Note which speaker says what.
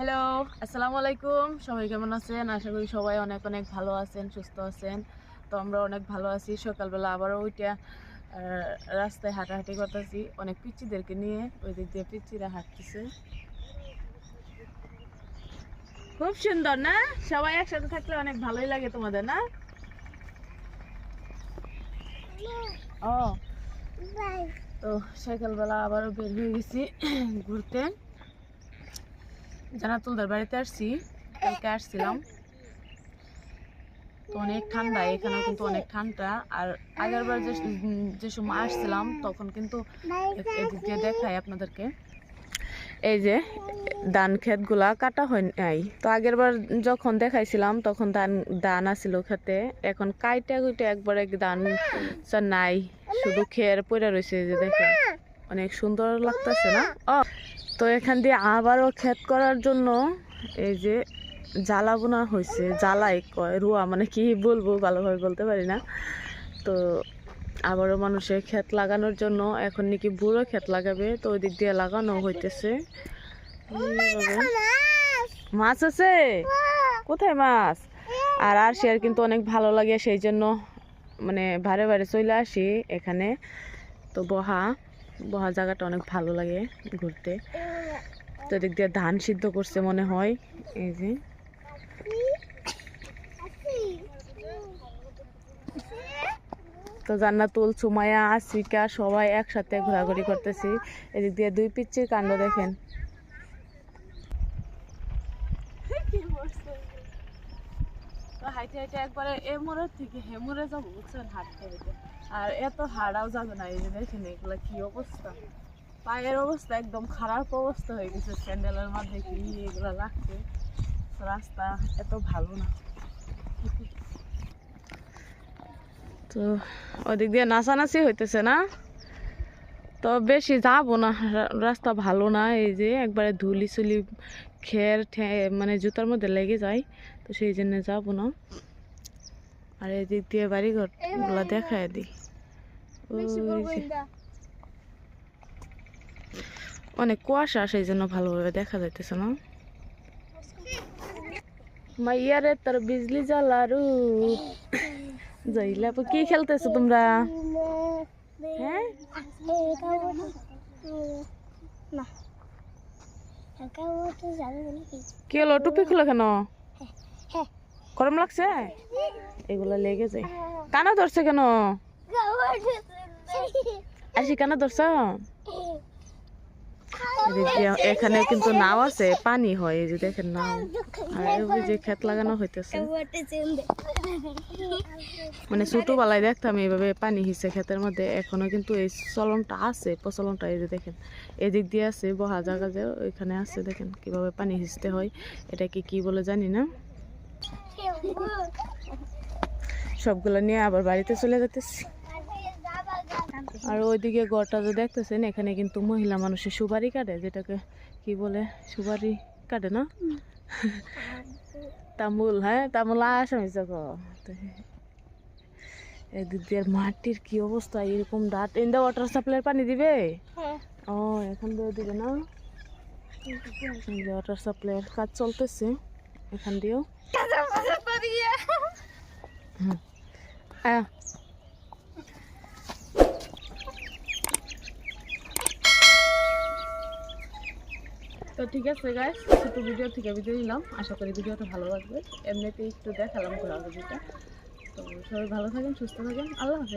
Speaker 1: Hello, আসসালামু আলাইকুম। সবাই কেমন আছেন? আশা করি সবাই অনেক অনেক ভালো আছেন, সুস্থ আছেন। তো আমরা অনেক ভালো আছি। সকালবেলা আবারও ওইটা রাস্তায় হাঁটাহাঁটি করতেছি অনেক পিচ্চিদেরকে নিয়ে। ওই দিক দিয়ে পিচ্চিরা হাঁটতেছে, খুব সুন্দর না? সবাই একসাথে থাকলে অনেক ভালোই লাগে তোমাদের, না? ও, তো সকালবেলা আবারও বের হয়ে গেছি ঘুরতে। জানাতুলদের বাড়িতে আসছি, কালকে আসছিলাম। তো অনেক ঠান্ডা এখানে, কিন্তু অনেক ঠান্ডা। আর আগের বার যে সময় আসছিলাম তখন কিন্তু এদিক দিয়ে দেখাই আপনাদেরকে, এই যে ধান ক্ষেতগুলা কাটা হয় নাই। তো আগের বার যখন দেখাইছিলাম তখন ধান আসছিল খেতে, এখন কাইটা কুইটা একবারে ধান নাই, শুধু খের পড়ে রয়েছে। যে দেখেন অনেক সুন্দর লাগতেছে না? তো এখান দিয়ে আবারও ক্ষেত করার জন্য এই যে জ্বালা বোনা হয়েছে, জ্বালাই কয়, রুয়া মানে কি বলবো ভালোভাবে বলতে পারি না। তো আবারও মানুষের ক্ষেত লাগানোর জন্য এখন নাকি বুড়ো ক্ষেত লাগাবে, তো ওই দিক দিয়ে লাগানো হইতেছে। মাছ আছে? কোথায় মাছ? আর আসি আর কিন্তু অনেক ভালো লাগে, সেই জন্য মানে ভারে ভারে চলে আসি এখানে। তো বহা জায়গাটা অনেক ভালো লাগে ঘুরতে। তো এদিক দিয়ে ধান সিদ্ধ করছে মনে হয়, এই যে। তো জান্নাতুল, সুমাইয়া, আসিকা সবাই একসাথে ঘোরাঘুরি করতেছি। এদিক দিয়ে দুই পিচ্চির কাণ্ড দেখেন। হাইটে হাইটে একবারে এ মোড়ের থেকে হে মোড়ে যাবো, বুঝছেন? হাঁটতে হেঁটে আর এত হাঁটাও যাবে না। এই যে দেখেন এগুলা কি অবস্থা, পায়ের অবস্থা একদম খারাপ অবস্থা হয়ে গেছে। স্যান্ডেলের মধ্যে কি এগুলা লাগছে, রাস্তা এত ভালো না। তো ওদিক দিয়ে নাচানাচি হইতেছে না, তো বেশি যাবো না, রাস্তা ভালো না। এই যে একবারে ধুলি চুলি খের মানে জুতার মধ্যে লেগে যায়, তো সেই জন্য যাবো না। আর এদিক দিয়ে বাড়িঘর গুলা দেখায় দিই, অনেক কুয়াশা, সেই জন্য ভালোভাবে দেখা যাইতেছে না। মাইয়ারে তোর বিজলি জ্বালারু জইলা, কি খেলতেছো তোমরা? হ্যাঁ, কি হলো? টুপি খুলো কেন? গরম লাগছে? এগুলো লেগে যায়। কানা ধরছে কেন? আসি কানা ধরছ? এখানে কিন্তু নাও আছে, পানি হয়, এই যে দেখেন নাও। আর ওই যে ক্ষেত লাগানো হইতেছে, মানে ছোটবেলায় দেখতাম এইভাবে পানি হিসে ক্ষেতের মধ্যে। এখনো কিন্তু এই চলনটা আছে, প্রচলনটা। এই যে দেখেন এদিক দিয়ে আছে বহা জায়গা, যে ওইখানে আছে, দেখেন কিভাবে পানি হিসতে হয়। এটাকে কি বলে জানি না। সবগুলো নিয়ে আবার বাড়িতে চলে যেতেছি। আর ওইদিকে গড়টা যে দেখতেছেন, এখানে কিন্তু মহিলা মানুষের সুপারি কাটে, যেটাকে কি বলে, সুপারি কাটে না, তামুল। হ্যাঁ, তামুল আসামি চক। এদিক দিয়ে মাটির কি অবস্থা, এরকম দাঁত। ইন্দা ওয়াটার সাপ্লাইয়ের পানি দিবে? ও, এখন দিয়ে দিবে না? ওয়াটার সাপ্লাইয়ের কাজ চলতেছে এখান দিয়েও। তো ঠিক আছে গাইস, ছোট ভিডিও থেকে ভিডিও নিলাম। আশা করি ভিডিওটা ভালো লাগবে। এমনিতেই একটু দেখালাম ঘোরাঘুরিটা। তো সবাই ভালো থাকেন, সুস্থ থাকেন। আল্লাহ হাফেজ।